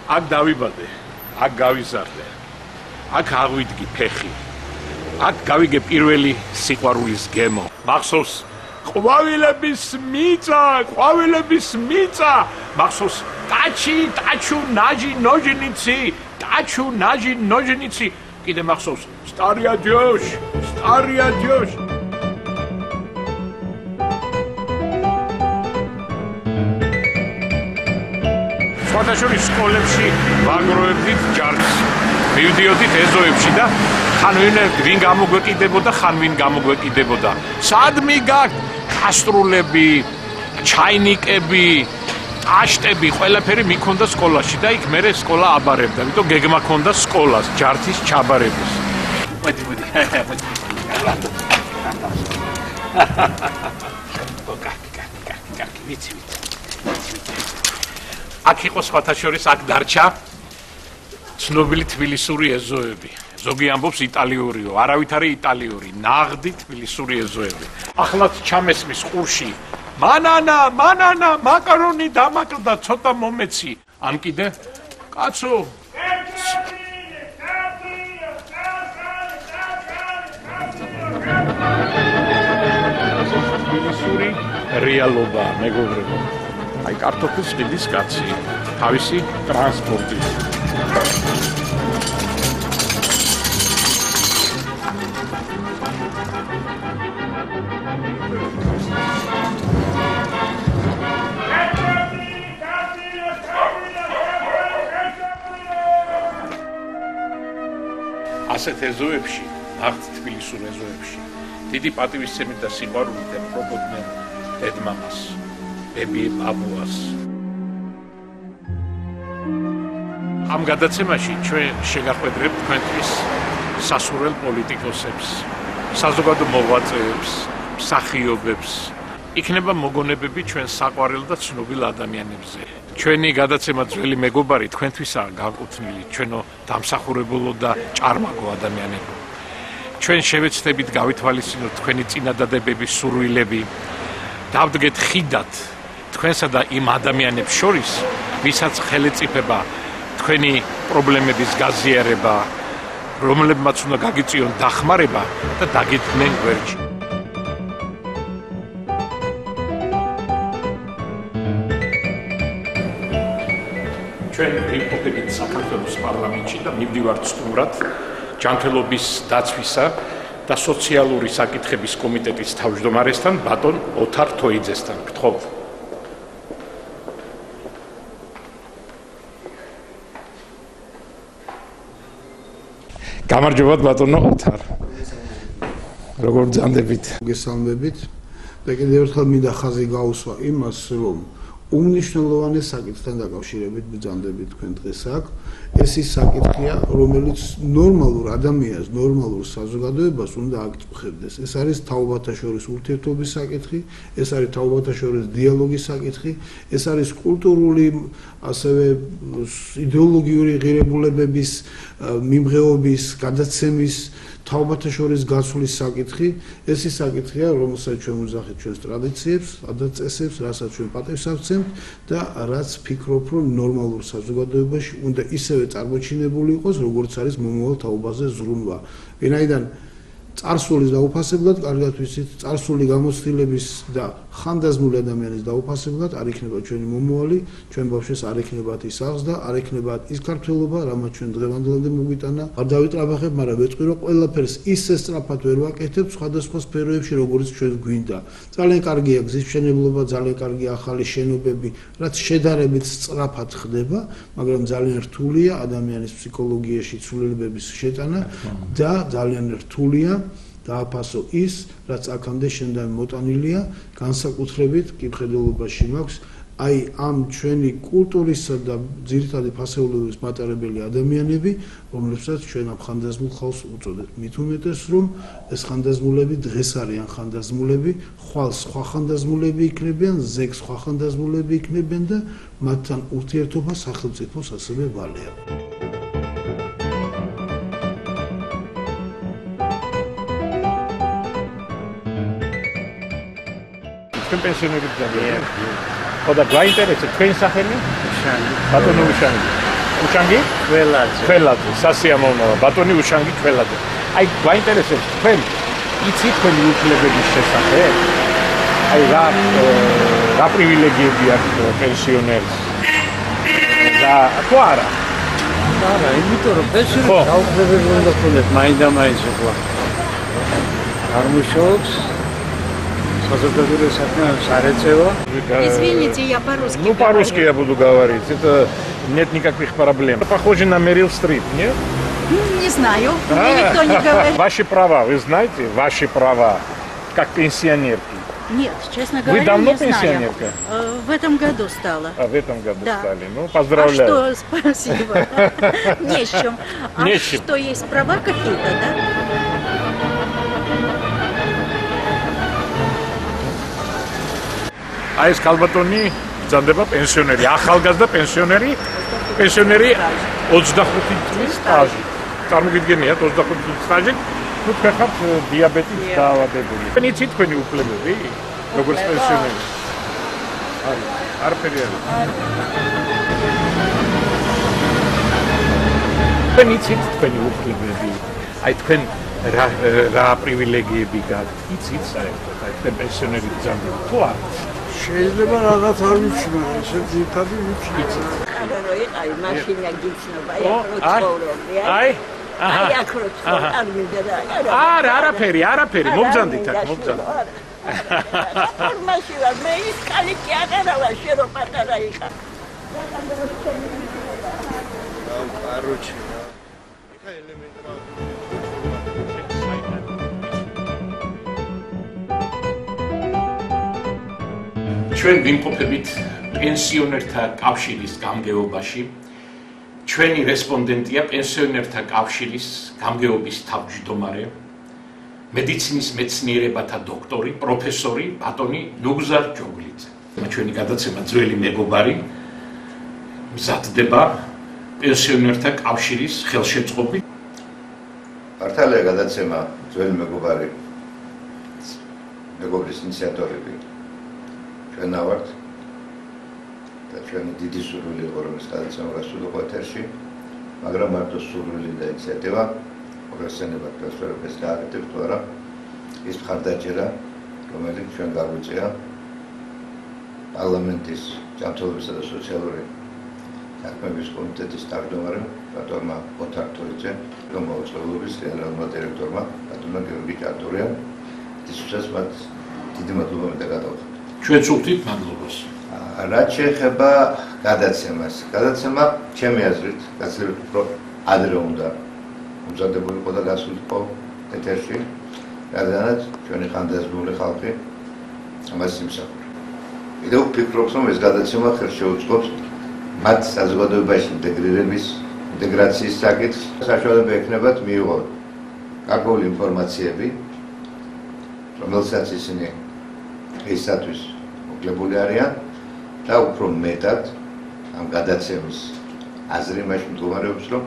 აქ დავიბადე, აქ გავიზარდე, აქ აღვიდგი ფეხი, აქ გავიგე პირველი სიყვარულის გემო. მახსოვს ყვავილების მიწა, მახსოვს ტაჩუ ნაჟი ნოჟნიცი, კიდე მახსოვს სტარია დიოშ. სხვადასხვა სკოლებში ვაგროვებდით ჯარს. მივდიოდით ეზოებში და ხან ვინ გამოგვეკიდებოდა, ხან ვინ გამოგვეკიდებოდა. სადმი გაქვთ კასტრულები, ჩაინიკები, აშტები, ყველაფერი მიქონდა სკოლაში და იქ მერე სკოლა აბარებდა. იმიტომ გეგმა ქონდა სკოლას, ჯართის ჩაბარების. მოდი. კაკი, ვიცი. აქ იყო სხვათა შორის აქ დარჩა ცნობილი თბილისური ეზოები. ზოგი ამბობს იტალიურიო, არავით არის იტალიური, ნაღდი თბილისური ეზოები. ახლაც ჩამესმის ყურში მანანა, მაკარონი დამაკლდა, ცოტა მომეცი. ამ კიდე კაცო თბილისური რეალობა, მეგობრებო. აი კარტოფილს ყიდის კაცი, თავისი ტრანსპორტით. ასეთ ეზოებში, აღთ თბილისურ ეზოებში, დიდი პატივისცემით და სიყვარულით ემხრობოდნენ დედმამას, ბები ბაბუას. ამ გადაცემაში ჩვენ შეგახვედრებთ თქვენთვის სასურველ პოლიტიკოსებს, საზოგადო მოღვაწეებს, მსახიობებს. იქნება მოგონებები ჩვენ საყვარელ და ცნობილ ადამიანებზე. ჩვენი გადაცემა ძველი მეგობარი თქვენთვისაა განკუთვნილი, ჩვენო დამსახურებულო და ჭარმაგო ადამიანებო. ჩვენ შევეცდებით გავითვალისწინოთ თქვენი წინადადებების სურვილები, დავდგეთ ხიდად თქვენსა და იმ ადამიანებს შორის, ვისაც ხელეწიფება თქვენი პრობლემების გაზიარება, რომლებმაც უნდა გაგიწიონ დახმარება და დაგეთმენ გვერდში. ჩვენ ვიმყოფებით საქართველოს პარლამენტში და მივდივართ სტუმრად ჯანმრთელობის დაცვისა და სოციალური საკითხების კომიტეტის თავმჯდომარესთან ბატონ ოთარ თოიძესთან. გთხოვთ. გამარჯობა ბატონო ოთარ. როგორ ბრძანდებით? გესალმებით. და კიდევ ერთხელ მინდა ხაზი გაუსვა იმას, რომ უმნიშვნელოვანეს საკითხთან დაკავშირებით ბრძანდებით თქვენ დღეს აქ. ეს ის საკითხია, რომელიც ნორმალურ ადამიანს, ნორმალურ საზოგადოებას უნდა აკითხებდეს. ეს არის თაობათა შორის ურთიერთობის საკითხი, ეს არის თაობათა შორის დიალოგის საკითხი, ეს არის კულტურული, ასევე იდეოლოგიური ღირებულებების, მიმღეობის, გადაცემის თაობათა შორის გაცვლის საკითხი. ეს ის საკითხია, რომელსაც ჩვენ ვუძახით ჩვენს ტრადიციებს, ადათ-წესებს, რასაც ჩვენ პატევს ავცემთ და რაც ფიქრობ, რომ ნორმალურ საზოგადოებაში უნდა ისევე წარმოჩინებული იყოს, როგორც არის მომავალ თაობაზე ზრუნვა. ვინაიდან წარსულის დაუფასებლად, კარგად ვიცით, წარსული გამოცდილების და ხანდაზმული ადამიანის დაუფასებლად არ იქნება ჩვენი მომავალი, ჩვენ ბავშვებს არ იქნებათ ის აღზრდა და არ იქნებათ ის ქართველობა, რამაც ჩვენ დღევანდელამდე მოგვიტანა. არ დავიტრაბახებ, მაგრამ ვეტყვი, რომ ყველაფერს ისე სწრაფად ვერ ვაკეთებ სხვადასხვა სფეროებში, როგორც ჩვენ გვინდა. ძალიან კარგია გზის მშენებლობა, ძალიან კარგია ახალი შენობები, რაც შედარებით სწრაფად ხდება, მაგრამ ძალიან რთულია ადამიანის ფსიქოლოგიაში ცვლილებების შეტანა და ძალიან რთულია დააფასო ის, რაც აქამდე შენთან მოტანილია, განსაკუთრებით კითხველობაში მაქვს აი ამ ჩვენი კულტურისა და ძირითადი ფასეულობის მატარებელი ადამიანები, რომლებსაც ჩვენ ამ ხანდაზმულ ხალხს უწოდებთ. მით უმეტეს, რომ ეს ხანდაზმულები დღეს არიან ხანდაზმულები, ხვალ სხვა ხანდაზმულები იქნებიან, ზეგ სხვა ხანდაზმულები იქნებიან და მათთან ურთიერთობა სახელმწიფოს ასევე ვალეა. პენსიონერებს და ხო და გაინტერესებს თქვენი სახელი? ბატონო უშანი. უშანგი? Ყველაძე, სასიამოვნოა, ბატონი უშანგი ყველაძე. აი, გვაინტერესებს თქვენ იცით თქვენი უფლებების შესახებ? აი, რა პრივილეგიები აქვს პენსიონერს? და თუ არა? არა, იმიტომ რომ პენსიონერს აუცილებლად უნდა ქონდეს მაინდა-მაინც უკვე. არ მუშაობს საზოგადოებრივ საქმეებში сарецева. Извините, я по-русски. Ну, по-русски я буду говорить. Это нет никаких проблем. Похоже на Мерил Стрип, нет? Не знаю, мне никто не говорит. Ваши права, вы знаете? Ваши права, как пенсионерки. Нет, честно говоря, Вы давно не знаю. пенсионерка? В этом году стала. А в этом году Да. стали. Ну, поздравляю. А что, спасибо. Не с чем. Не А с чем. что, есть права какие-то, да? აი ეს ქალბატონი ბრძანდება პენსიონერი, ახალგაზრდა პენსიონერი 25 წლის სტაჟი. წარმოგიდგენიათ 25 წლის სტაჟი, ну ფეხად დიაბეტით დაავადებული. თქვენ იცით თქვენი უფლებები, როგორც პენსიონერი? არაფერი არ. თქვენ იცით თქვენი უფლებები? აი თქვენ რა პრივილეგიები გაქვთ? იცით საერთოდ აი თქვენ პენსიონერი ბრძანდება თუ არა? შეიძლება რაღაც არ ვიცნა, ესე ძირთადი ვიცით. არა რო იყავი მაშინა გიცნობა, აი, აი აქრო ცხოვრ, არ მინდა რა. არაფერი, მოგძანდით აქ, მოგძანდით. ფორმაში ვარ, მე ის კალი კი აღარავა, შენ რო პატარა იყავ. კაროჩი. ჩვენ ვიმყოფებით პენსიონერთა კავშირის გამგეობაში. ჩვენი რესპონდენტია პენსიონერთა კავშირის გამგეობის თავმჯდომარე, მედიცინის მეცნიერებათა დოქტორი, პროფესორი ბატონი ნუგზარ ჯოგლიძე. ჩვენი გადაცემა ძველი მეგობარი მზადდება პენსიონერთა კავშირის ხელშეწყობით. მართალია გადაცემა ძველი მეგობარი მეგობრის ინიციატორები ჩვენ ავართ და ჩვენი დიდი სურვილი იყო რომ ეს გადაცემა გასულიყო ეთერში, მაგრამ მარტო სურვილი და ინიციატივა მოგხსენებათ პენსიონერებს გააკეთებთ თუ არა ის მხარდაჭერა რომელიც ჩვენ გაგვიწია პარლამენტის ჯანმრთელობისა და სოციალური საქმეების კომიტეტის თავმჯდომარემ ბატონმა ოთარ თორიძემ, გამოუწყებლობის გენერალურმა დირექტორმა ბატონმა გიორგი ჭარტურიამ, ისუსაც მათ დიდი მადლობა მინდა გადავხადოთ. ჩვენც უხდით მადლობას. რაც შეეხება გადაცემას, გადაცემა ჩემი აზრით გაცილებით უფრო ადრე უნდა უმზადებულიყო და გასულიყო ეთერში, რადგანაც ჩვენი ხანდაზმული ხალხი ამას იმსახურა. კიდევ ვფიქრობ, რომ ეს გადაცემა ხელს შეუწყობს მათ საზოგადოებაში ინტეგრაციის საკითხს. საშუალება ექნებათ მიიღონ გარკვეული ინფორმაციები, რომელსაც ისინი ისათვის მოკლებული არიან და უფრო მეტად ამ გადაცემის აზრი მაშინ მდგომარეობს, რომ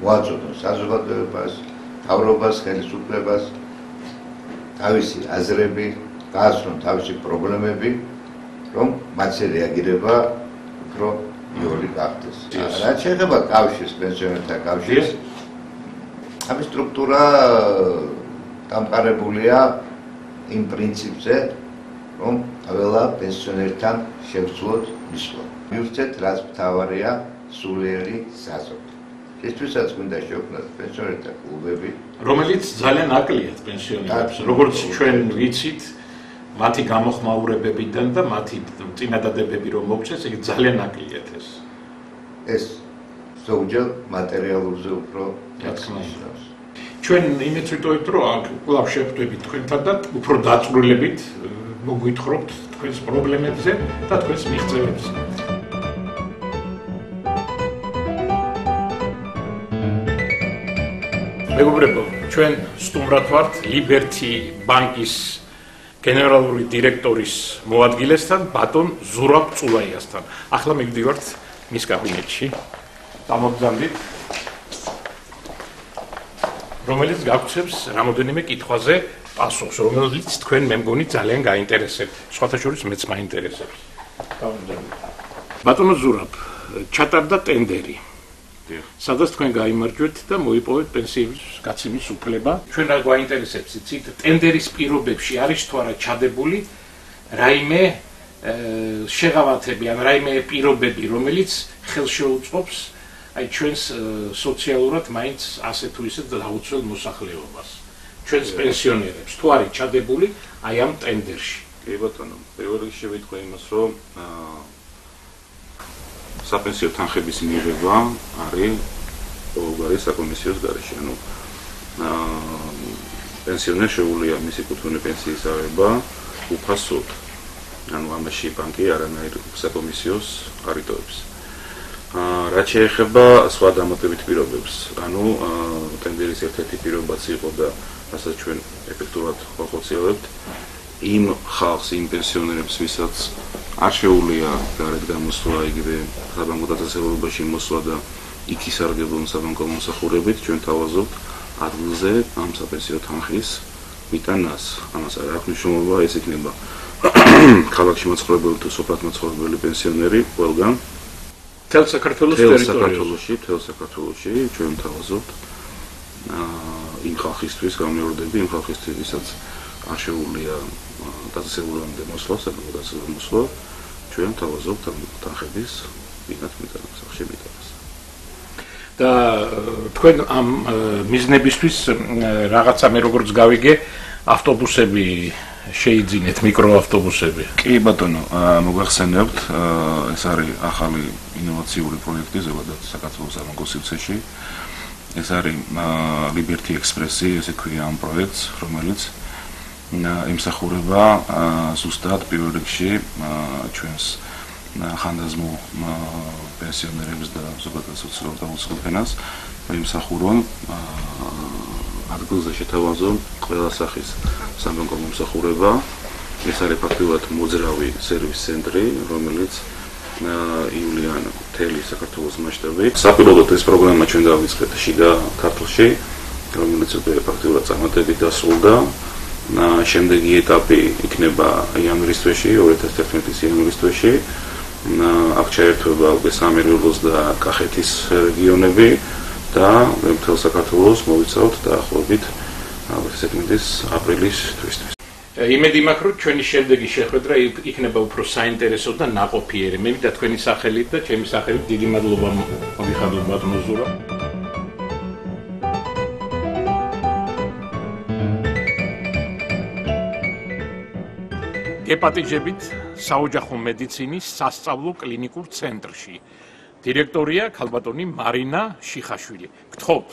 მოაწოდონ საზოგადოებას, მთავრობას, ხელისუფლებას თავისი აზრები, გააცნონ თავისი პრობლემები, რომ მათზე რეაგირება უფრო იოლი გახდეს. რაც შეეხება კავშირს, პენსიონერთა კავშირს, ამის სტრუქტურა დამყარებულია იმ პრინციპზე, რომ ყველა პენსიონერთან შევძლოთ მისვლა. მივცეთ, რაც მთავარია სულიერი საზოგადოება. ისთვისაც გვინდა შევქმნათ პენსიონერთა კლუბები, რომელიც ძალიან აკლიათ პენსიონერებს, როგორც ჩვენ ვიცით, მათი გამოხმაურებებიდან და მათი წინადადებები რომ მოგწეს, იგი ძალიან აკლიათ ეს. ეს ზოგჯერ მატერიალურზე უფრო ნიშნავს. ჩვენ იმით ვიტოვებთ, რომ აქ კვლავ შევხვდებით თქვენთან და უფრო დაწვრილებით მოგვითხრობთ თქვენს პრობლემებზე და თქვენს მიღწევებზე. მეგობრებო, ჩვენ სტუმრად ვართ ლიბერთი ბანკის გენერალური დირექტორის მოადგილესთან, ბატონ ზურაბ წულაიასთან. ახლა მივდივართ მის კაბინეტში. დამოგზავნით, რომელიც გაგვცემს რამოდენიმე კითხვაზე პასუხს, რომელიც თქვენ მე მგონი ძალიან გაინტერესებთ. სხვათა შორის მეც მაინტერესებს. ბატონო ზურაბ, ჩატარდა ტენდერი. სადაც თქვენ გაიმარჯვეთ და მოიპოვეთ პენსიის გაცემის უფლება. ჩვენ რა გვაინტერესებს, იცით, ტენდერის პირობებში არის თუ არა ჩადებული რაიმე შეღავათები ან რაიმე პირობები, რომელიც ხელშეუწყობს აი ჩვენს სოციალურად მაინც ასე თუ ისე დაუცველ მოსახლეობას. ჩვენს პენსიონერებს თუ არის ჩადებული აი ამ ტენდერში. კი ბატონო, პირველ რიგში ვიტყვი იმას, რომ საპენსიო თანხების მიღება არის ყოველგვარი საკომისიოს გარეშე. ანუ პენსიონერს შეუძლია მისი კუთვნილი პენსიის აღება უფასოდ. ანუ ამაში ბანკი არანაირ საკომისიოს არ იტოვებს. რაც შეეხება სხვა დამატებით პირობებს, ანუ ტენდერის ერთ-ერთი პირობაც იყო და რასაც ჩვენ ეფექტურად ხორციელებთ, იმ ხალხს, იმ პენსიონერებს, ვისაც არ შეუძლია გარეთ გამოსვლა, იგივე საბანკო დაწესებულებაში მოსვლა და იქ ისარგებლონ საბანკო მომსახურებით, ჩვენ თავაზობთ ადგილზე ამ საპენსიო თანხის მიტანას. ამას არ აქვს მნიშვნელობა, ეს იქნება ქალაქში მაცხოვრებელი თუ სოფლად მაცხოვრებელი პენსიონერი ყველგან მთელ საქართველოში ჩვენ თავაზობთ იმ ხალხისთვის გამეორდები, იმ ხალხისთვის, ვისაც არ შეუძლია დაწესებულებამდე მოსვლა, საბანკო დაწესებულებამდე მოსვლა, ჩვენ თავაზობთ ამ თანხების მიტანას, სახში მიტანას. და თქვენ ამ მიზნებისთვის რაღაცა მე როგორც გავიგე, ავტობუსები შეიძინეთ, მიკროავტობუსები. კი ბატონო, მოგახსენებთ, ეს არის ახალი ინოვაციური პროექტი ზოგადად საქართველოს საბანკო სივრცეში. ეს არის Liberty Express-ი, ესე ქვია ამ პროექტს, რომელიც იმსახურება ზუსტად პირველ რიგში ჩვენს ხანდაზმულ პენსიონერებს და ზოგადად სოციალურ დაუცველფენას იმსახურონ ადგილზე შეთავაზონ ყველა სახის საბანკო მომსახურება. ეს არის ფაქტობრივად მოძრავი სერვის ცენტრი, რომელიც ივლიან მთელი საქართველოს მასშტაბით. საპირობოდ ეს პროგრამა ჩვენ დავიწყეთ შიდა ქართლში, რომელიც უკვე ფაქტობრივად წარმატებით დასრულდა. შემდეგი ეტაპი იქნება იანვრის თვეში, 2011 იანვრის თვეში. აქ ჩაერთვება უკვე სამეგრელოს და კახეთის რეგიონები და მთელ საქართველოს მოვიცავთ დაახლოებით სექტემბრის აპრილის თვისთვის. იმედი მაქვს, რომ ჩვენი შემდეგი შეხვედრა იქნება უფრო საინტერესო და ნაყოფიერი. მე მინდა თქვენი სახელით და ჩემი სახელით დიდი მადლობა მოგიხადოთ ბატონო ზურა. გეპატიჟებით საოჯახო მედიცინის სასწავლო კლინიკურ ცენტრში. დირექტორია ქალბატონი მარინა შიხაშვილი. გთხოვთ.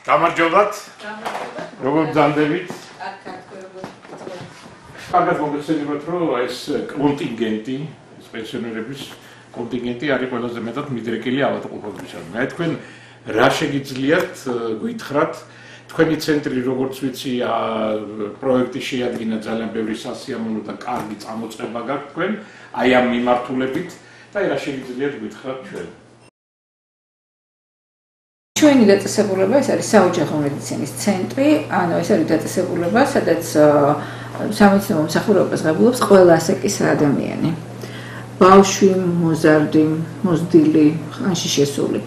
გამარჯობათ. როგორ ბრძანდებით? კარგად მოგესალმებით, რომ ეს კონტინგენტი, პენსიონერების კონტინგენტი არის ყველაზე მეტად მიდრეკილი ავადმყოფობისგან. მე თქვენ რა შეგიძლიათ გითხრათ, თქვენი ცენტრი, როგორც ვიცი, პროექტი შეადგინა ძალიან ბევრი სასიამოვნო და კარგი წამოწყება გაქვთ თქვენ, აი ამ მიმართულებით და რა შეგიძლიათ გითხრათ ჩვენ? ჩვენი დაწესებულება ეს არის საოჯახო მედიცინის ცენტრი, ანუ ეს არის დაწესებულება, სადაც სამედიცინო მომსახურებას ღებულობს ყველა ასაკის ადამიანი. ბავშვი, მოზარდი, მოზრდილი, ხანში შესული.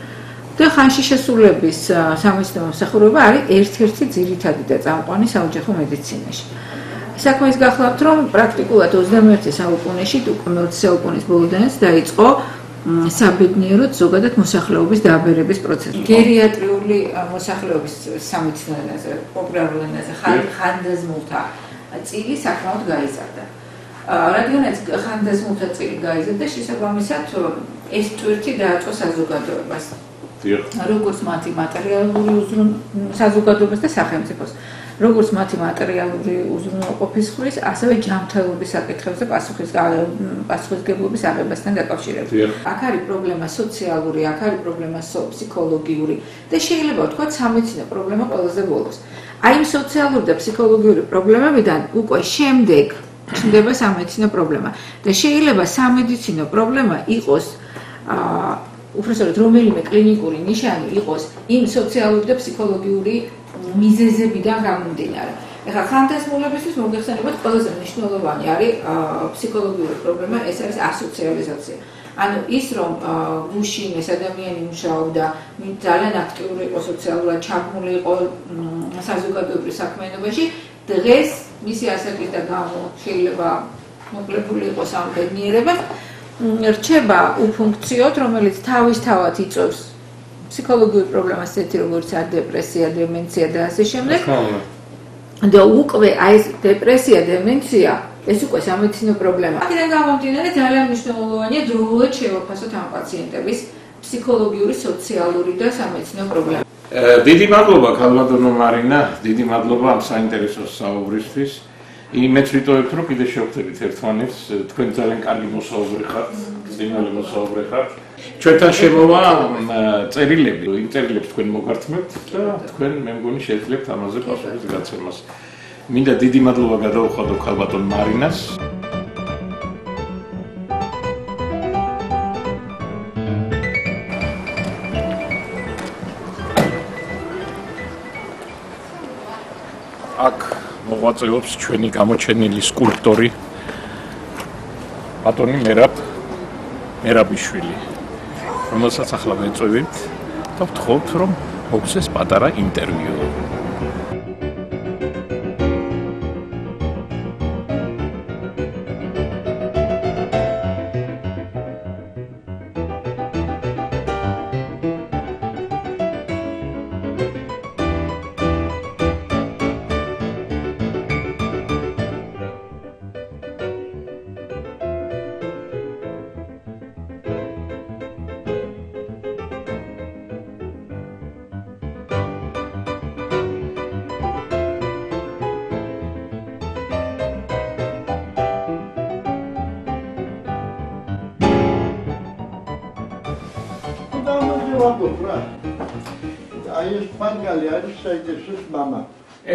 და ხანში შესულების სამედიცინო მომსახურება არის ერთ-ერთი ძირითადი და წამყვანი საოჯახო მედიცინაში. საქმეს გახლავთ, რომ პრაქტიკულად 21 საუკუნეში, უკვე 20 საუკუნის ბოლოდანაც დაიწყო საბედნიეროდ ზოგადად მოსახლეობის დააბერების პროცესი. გერიატრიული მოსახლეობის სამედიცინო ენაზე, პოპულარულ ენაზე ხანდაზმულთა წილი საკმაოდ გაიზარდა. რადგანაც ხანდაზმულთა წილი გაიზარდა, შესაბამისად ეს ტვირთი დააწვა საზოგადოებას. როგორც მათი მატერიალური საზოგადოებას და სახელმწიფოს. როგორც მათი მატერიალური უზრუნველყოფის ხრის, ასევე ჯანმრთელობის საკითხებზე პასუხისმგებლობის აღებასთან დაკავშირებით. აქ არის პრობლემა სოციალური, აქ არის პრობლემა ფსიქოლოგიური და შეიძლება ვთქვათ სამედიცინო პრობლემა ყველაზე ბოლოს. აი იმ სოციალური და ფსიქოლოგიური პრობლემებიდან უკვე შემდეგ ჩნდება სამედიცინო პრობლემა და შეიძლება სამედიცინო პრობლემა იყოს უბრალოდ რომელიმე კლინიკური ნიშანი იყოს იმ სოციალური და ფსიქოლოგიური მიზეზებიდან გამომდინარე. ეხლა ხანთასმულებისთვის მოგეხსენებათ ყველაზე მნიშვნელოვანი არის ფსიქოლოგიური პრობლემა, ეს არის ასოციალიზაცია. ანუ ის რომ გუშინ ეს ადამიანი მუშაობდა, ძალიან აქტიური იყო სოციალურად ჩაბმული იყო საზოგადოებრივ საქმიანობაში, დღეს მისი ასაკის და გამო შეიძლება მოკლებული იყოს ამ ბედნიერებას, რჩება უფუნქციოდ, რომელიც თავისთავად იწვევს ფსიქოლოგიურ პრობლემას, ისეთი როგორიცაა დეპრესია, დემენცია და ასე შემდეგ. და უკვე აი ეს დეპრესია, დემენცია ეს უკვე სამედიცინო პრობლემა. აქედან გამომდინარე ძალიან მნიშვნელოვანია დროულად შევაფასოთ ამ პაციენტების ფსიქოლოგიური, სოციალური და სამედიცინო პრობლემა. დიდი მადლობა ქალბატონო მარინა, დიდი მადლობა ამ საინტერესო საუბრისთვის. იმეც ვიტოვებთ, რომ კიდე შევხვდებით ერთმანეთს, თქვენ ძალიან კარგი მოსაუბრი ხართ, ძინული მოსაუბრი ხართ. ჩვენთან შემოვა წერილები, იმ წერილებს თქვენ მოგართმევთ და თქვენ მე მგონი შეძლებთ ამაზე პასუხის გაცემას. მინდა დიდი მადლობა გადაუხადო ქალბატონ მარინას. აქ მოღვაწეობს ჩვენი გამოჩენილი სკულპტორი ბატონი მერაბიშვილი, რომელსაც ახლა ვეწევით და ვთხოვთ, რომ მოგცეს პატარა ინტერვიუ.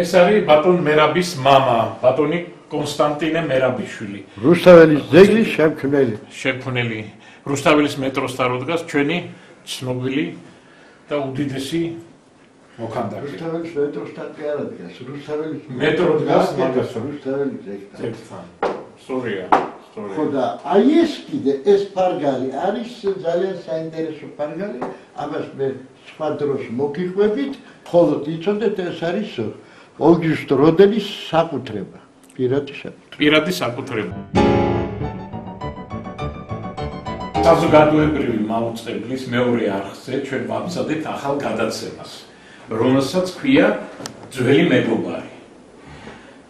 ეს არის ბატონ მერაბის მამა, ბატონი კონსტანტინე მერაბიშვილი. რუსთაველის ძეგლის შემქმნელი. რუსთაველის მეტროსთან რო დგას ჩვენი ცნობილი და უდიდესი მოქანდაკე. რუსთაველის მეტროსთან კი არა დგას, რუსთაველის მეტრო დგას მაგას რუსთაველის ძეგლთან. სწორია. ხო და აი ეს კიდე ეს ფარგალი არის ძალიან საინტერესო ფარგალი, ამას მე სხვა დროს მოგიყვებით, მხოლოდ იცოდეთ ეს არის ოლგისტ როდენის საკუთრება, პირადი საკუთრება. საზოგადოებრივი მაუწყებლის მეორე არხზე ჩვენ ვამზადეთ ახალ გადაცემას, რომელსაც ქვია ძველი მეგობარი.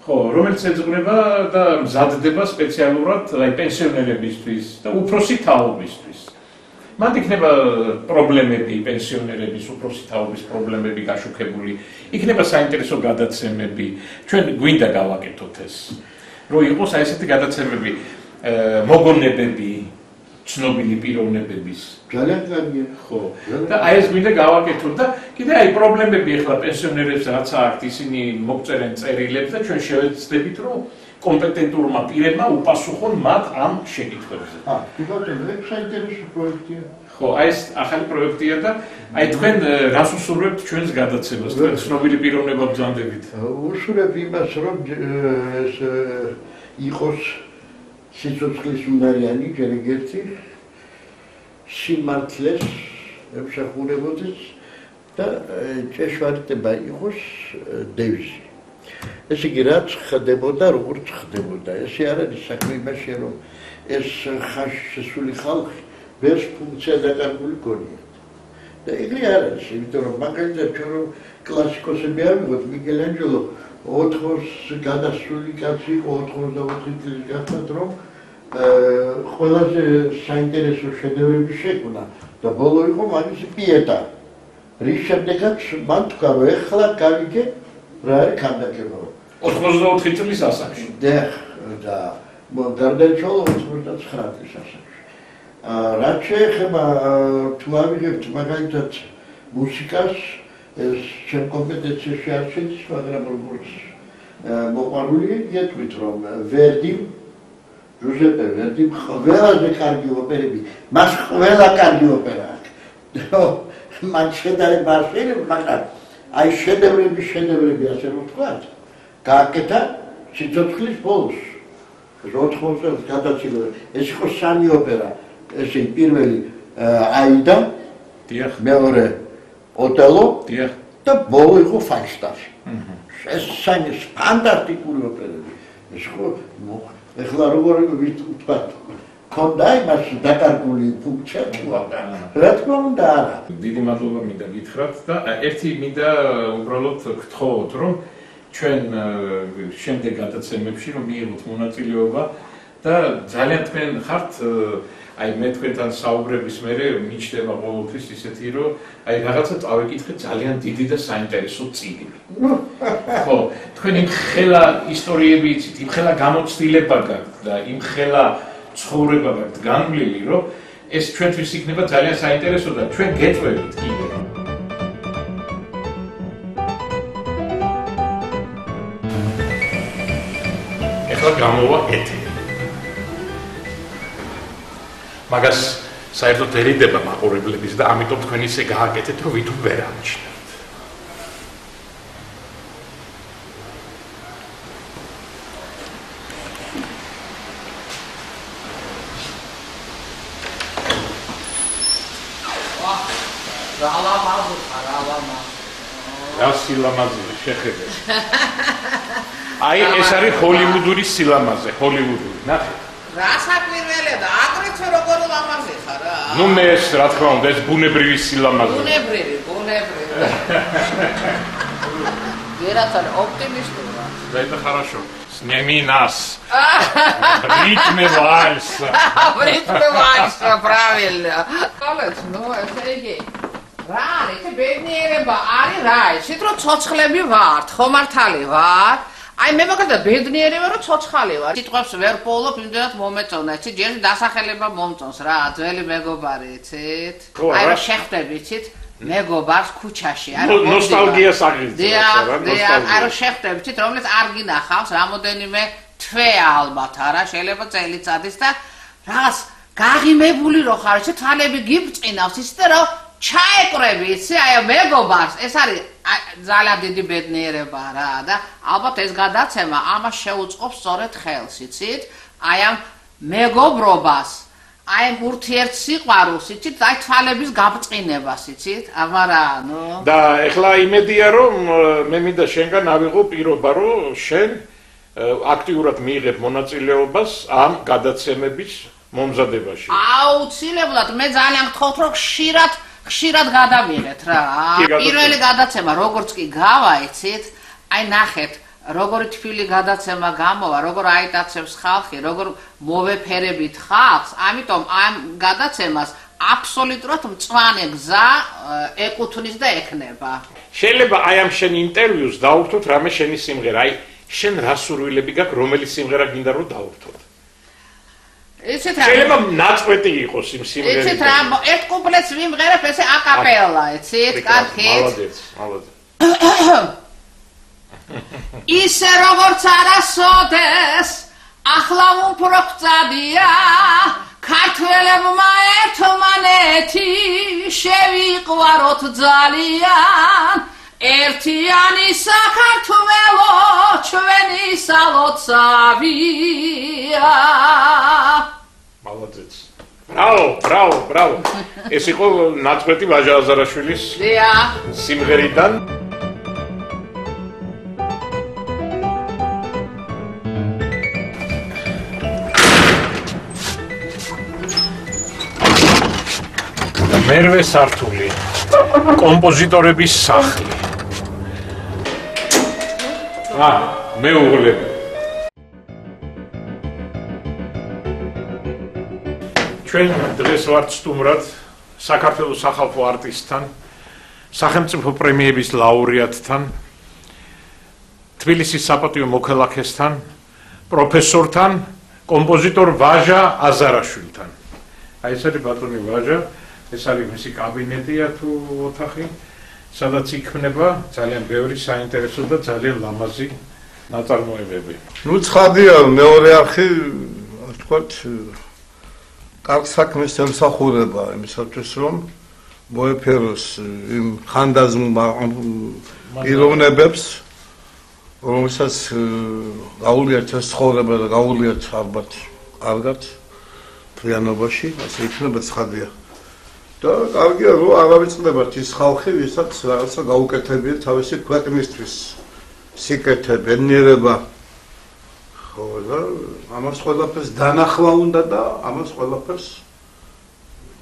ხო, რომელიც ეძღვნება და მზადდება სპეციალურად პენსიონერებისთვის და უფროსი თაობისთვის. მათ იქნება პრობლემები, პენსიონერების უფროსი თაობის პრობლემები გაშუქებული, იქნება საინტერესო გადაცემები, ჩვენ გვინდა გავაკეთოთ ეს. რომ იყოს აი ესეთი გადაცემები, მოგონებები, ცნობილი პიროვნებების. ძალიან კარგია. ხო. და აი ეს გვინდა გავაკეთოთ და კიდე აი პრობლემები ახლა პენსიონერებს რაც აქვს, ისინი მოგწერენ წერილებს და ჩვენ შევეცდებით, რომ კომპეტენტურმა პირებმა უპასუხონ მათ ამ შეკითხვებზე. ეს საინტერესო პროექტია. ხო, აი ეს ახალი პროექტია და აი თქვენ რას უსურვებთ ჩვენს გადაცემას, თქვენ ცნობილი პიროვნება ბრძანდებით? უსურვებ იმას, რომ ეს იყოს სიცოცხლის უნარიანი, ჯერ ერთი სიმართლეს ემსახურებოდეს და ჭეშმარიტება იყოს დევიზი. ეს იგი რაც ხდებოდა, როგორც ხდებოდა. ესე არ არის საქმე იმაშია, რომ ეს ხაში შესული ხალხი ვერს ფუნქცია დაკარგული გონიათ. და ეგრე არ არის, იმიტომ რომ მაგალითად ჩვენ რომ კლასიკოსები ავიღოთ, მიკელანჯელო 4-ს გადასული კაცი იყო, 84 წლის გახდათ, რომ ყველაზე საინტერესო შედევრები შექმნა და ბოლო იყო მაგისი პიეტა. რის შემდეგაც მან თქვა, რომ ეხლა გავიგე რა არის ქანდაკება. 84 წლის ასაკში. და გარდაიცვალა 99 წლის ასაკში. რაც შეეხება თუ ავიღებთ მაგალითად მუსიკას, ეს ჩემ კომპეტენციაში არ შედის, მაგრამ როგორც მოყვარული გეტყვით, რომ ვერდი, ჟუზეპე ვერდი ყველაზე კარგი ოპერები, მას ყველა კარგი ოპერა აქვს. მან შედარება არ შეიძლება, მაგრამ აი შედევრები, ასე რომ ვთქვათ, გააკეთა სიცოცხლის ბოლოს. 80 წელს გადაცილდა. ეს იყო სამი ოპერა. ესე პირველი აიდა, მეორე ოტელო და ბოლო იყო ფალსტაფი. ეს სამი სტანდარტული ოპერები. ეს ხო ეხლა როგორ ვთქვა ქონდა იმას დაკარგული ფუნქცია რა თქმა უნდა არა. დიდი მადლობა მინდა გითხრათ და ერთი მინდა უბრალოდ გთხოვოთ რომ ჩვენ შემდეგ გადაცემებში რომ მიიღოთ მონაწილეობა და ძალიან თქვენ ხართ აი მე თქვენთან საუბრების მერე მიჩნდება ყოველთვის ისეთი რომ აი რაღაცა წავიკითხე ძალიან დიდი და საინტერესო წიგნი. ხო, თქვენ იმ ხელა ისტორიები იცით, იმ ხელა გამოცდილება გაქვთ და იმ ხელა ცხოვრება გაქვთ განვლილი, რომ ეს ჩვენთვის იქნება ძალიან საინტერესო და ჩვენ გეწვევით კიდე. ეხლა გამოვა ეთერი. მაგას საერთოდ ერიდება მაყურებლების და ამიტომ თქვენ ისე გააკეთეთ, რომ ვითომ ვერ ამჩნევთ. რა სილამაზეა შეხედე. აი ეს არის ჰოლივუდური სილამაზე, ჰოლივუდური. ნახე. რა საკვირველია, აგრეთვე როგორ ლამაზი ხარ რა. ნუ მე ეს რა თქმა უნდა ეს ბუნებრივი სილამაზე. ბუნებრივი. ვერაცალ ოპტიმისტურა. Это хорошо. Сними нас. Ритме вальса. Ритме вальса, правильно. Колец, ну это იგი. რა არის ეს ბედნიერება? არის რა? ისეთ რომ ცოცხლები ვართ, ხო მართალი ვარ? აი მე მაგალითად ბედნიერი ვარ, რომ ცოცხალი ვარ. სიტყვებს ვერ პოულობ, იმდენად მომეწონა, იცით? ჯერ დასახელება მომწონს რა, ძველი მეგობარი, იცით? აი რა შეხვდები, იცით? მეგობარს ქუჩაში, აი რომ ნოსტალგიას აღიძრებს რა, ნოსტალგია. აი რომ შეხვდები, იცით, რომელიც არ გინახავს რამოდენიმე თვე ალბათ არა, შეიძლება წელიწადის და რაღაც გაღიმებული რო ხარ, იცით? თვალები გიბწყინავს, იცით და რომ ჩაეკრები, იცი, აი მეგობარს, ეს არის ძალიან დიდი ბედნიერება რა და ალბათ ეს გადაცემა ამას შეუწყობს სწორედ ხელს, იცით? აი ამ მეგობრობას, აი ამ ურთიერთსიყვარულს, იცით? აი თვალების გაბწყინებას, იცით? აბარა, ნუ. და ეხლა იმედია რომ მე მინდა შენგან ავიღო პირობა რომ შენ აქტიურად მიიღებ მონაწილეობას ამ გადაცემების მომზადებაში. აუცილებლად, მე ძალიან გთხოვთ რომ ხშირად გადავიღეთ რა. პირველი გადაცემა როგორც კი გავა, იცით? აი ნახეთ, როგორი თბილი გადაცემა გამოვა, როგორ აიტაცებს ხალხი, როგორ მოვეფერებით ხალხს, ამიტომ ამ გადაცემას აბსოლუტურად მწვანე გზა ეკუთვნის და ექნება. შეიძლება აი ამ შენ ინტერვიუს დაურთოთ რამე შენი სიმღერა, აი შენ რა სურვილები გაქვს, რომელი სიმღერა გინდა რომ დაურთოთ? იცით რა? შეიძლება ნაწყვეტი იყოს იმ სიმღერიდან. იცით რა, ერთ კუპლეტს ვიმღერებ ესე აკაპელა, იცით? კარგით. მალადეც. ისე როგორც არასოდეს ახლა უფრო გწადია ქართველებმა ერთმანეთი შევიყვაროთ ძალიან ერთიანი საქართველო ჩვენი სალოცავია. მალადეც. ბრავო. ეს იყო ნაწყვეტი ვაჟა აზარაშვილის სიმღერიდან. მერვე სართული კომპოზიტორების სახლი. მეუღლე. ჩვენ დღეს ვართ სტუმრად საქართველოს სახალხო არტისტთან, სახელმწიფო პრემიების ლაურეატთან, თბილისის საპატიო მოქალაქესთან, პროფესორთან, კომპოზიტორ ვაჟა აზარაშვილთან. აი ეს არის ბატონი ვაჟა, ეს არის მისი კაბინეტია თუ ოთახი, სადაც იქმნება ძალიან ბევრი საინტერესო და ძალიან ლამაზი ნაწარმოებები. ნუ ცხადია, მეორე არხი, ასე ვთქვათ, კარგ საქმეს ემსახურება იმისათვის, რომ მოეფეროს იმ ხანდაზმულ პიროვნებებს, რომელსაც გაუვლიათ ეს ცხოვრება და გაუვლიათ ალბათ კარგად ფრიანობაში, ასე იქნება ცხადია. და კარგია რომ არ ავიწყდებათ ის ხალხი, ვისაც რაღაცა გაუკეთებიათ თავისი ქვეყნისთვის. სიკეთე, ბედნიერება. ხო, და ამას ყველაფერს დანახვა უნდა და ამას ყველაფერს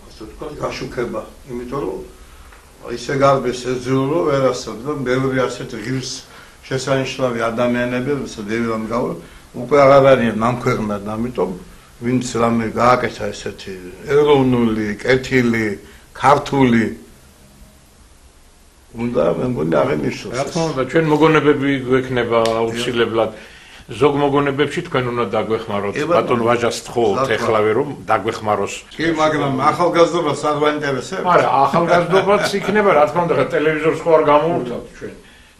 ასე ვთქვათ, გაშუქება, იმიტომ რომ ისე გარბეს ეძიო რომ ვერ ასწავთ და ბევრი ასეთი ღირს შესანიშნავი ადამიანები, ვისაც დევიდან გავა, უკვე აღარ არიან ამ ქვეყნად, ამიტომ ვინც რამე გააკეთა ესეთი ეროვნული, კეთილი, ქართული უნდა მე მგონი აღინიშნოს. რა თქმა უნდა, ჩვენ მოგონებები გვექნება აუცილებლად. ზოგ მოგონებებში თქვენ უნდა დაგვეხმაროთ. ბატონ ვაჟას თხოვთ ეხლავე რომ დაგვეხმაროს. კი, მაგრამ ახალგაზრდობას არ ვაინტერესებს? არა, ახალგაზრდობაც იქნება, რა თქმა უნდა, ტელევიზორს ხო არ გამოვუთავთ ჩვენ.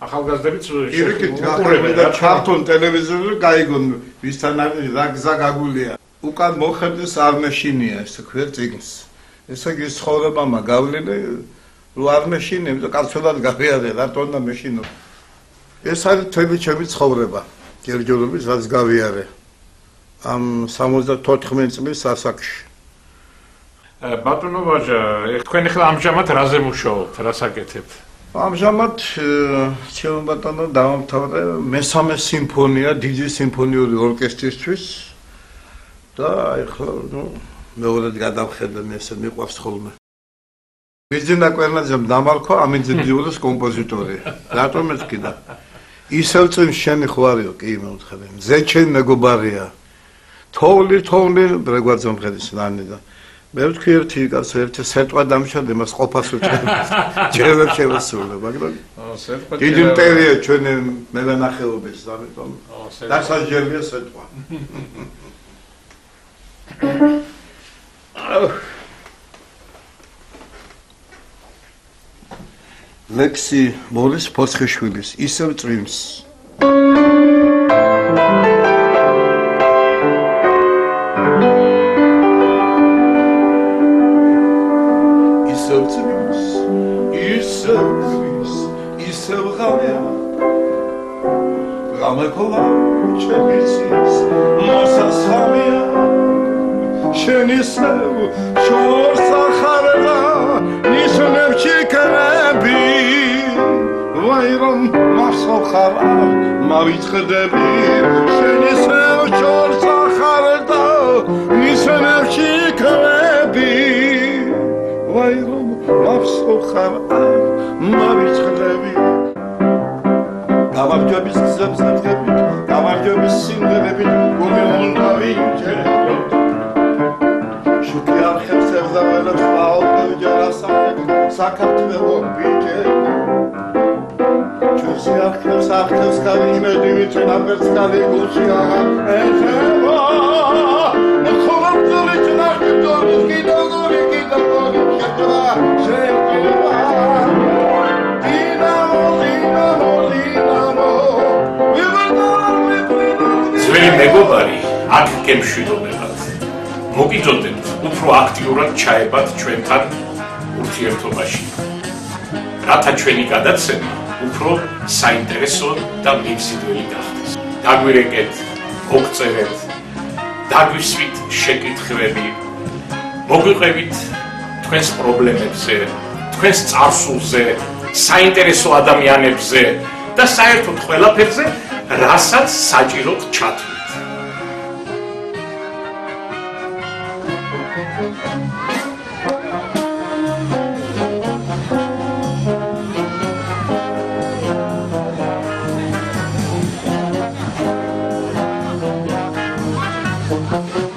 ახალგაზრდებიც უყურებენ და ჩართონ ტელევიზორზე, გაიგონ ვისთან რა გზა გაგულია. უკან მოხდეს არ მეშინია, ესე ქვია წიგნს. ესე იგი ცხოვრებამა გავლილი რომ არ მეშინე, იმიტომ კაცურად გავიარე, რატო უნდა მეშინო? ეს არის თველი ჩემი ცხოვრება. გერჯოლობის რაც გავიარე ამ 74 წლის ასაკში. ბატონო ვაჟა, თქვენ ახლა ამჟამად რაზე მუშაობთ, რას აკეთებთ? ამჟამად ჩემო ბატონო დავამთავრე მესამე სიმფონია დიდი სიმფონიური ორკესტრისთვის და ახლა მეორედ გადავხედე ესე მიყვარს ხოლმე. ბიძინა კვერნაძემ დამარქვა ამინძებიულის კომპოზიტორი. რატომ მეთქიდა? ისევ წინ შენი ხვარიო, კი მეუთხები. ზეჩენ მეგობარია. თოვლი ბრეგვაძემ ხედის ნანი და მე ვთქვი ერთი სეტყვა დამშადე მას ყოფას უჩვენე. ჯერ ვერ შევასრულე, მაგრამ დიდი მტერია ჩვენი მევენახეობის, ამიტომ დასაჯერია სეტყვა. ლექსი მორის ფოცხიშვილის ისევ წვიმს. ისევ წვიმს, ისევ ღამეა. ღამექოლა ჩემიცის მოსასხამია. შენ ისევ შორს ახარდა ნიშნებში კრები. ვაირონ მასოხარ მავიწყდები შენ ისევ შორს ახარდა ნიშნებში კრები. ვაირონ მასოხარ მავიწყდები. გამარჯვების გზებს ნათქებით, გამარჯვების სიმღერებით გუმეუნდა ვინჯერო. შუქი არხებს ევზავერებს პაუპერჯერასახებ საქართველო ბიჭე. ჩუსი არხებს კალიმედი ვიწნა პერსკალი გულში აღარ ეჩება. ხოლმე წნახი დორი შეკრა შეკრა. ძველი მეგობარი აქ გემშვიდობებათ. მოგიწოდებთ უფრო აქტიურად ჩაებათ ჩვენთან ურთიერთობაში. რათა ჩვენი გადაცემა უფრო საინტერესო და მიმზიდველი გახდეს. დაგვირეკეთ, მოგწერეთ, დაგვისვით შეკითხვები, მოგვიყევით თქვენს პრობლემებზე, თქვენს წარსულზე, საინტერესო ადამიანებზე და საერთოდ ყველაფერზე, რასაც საჭიროთ ჩათვლით. Thank you.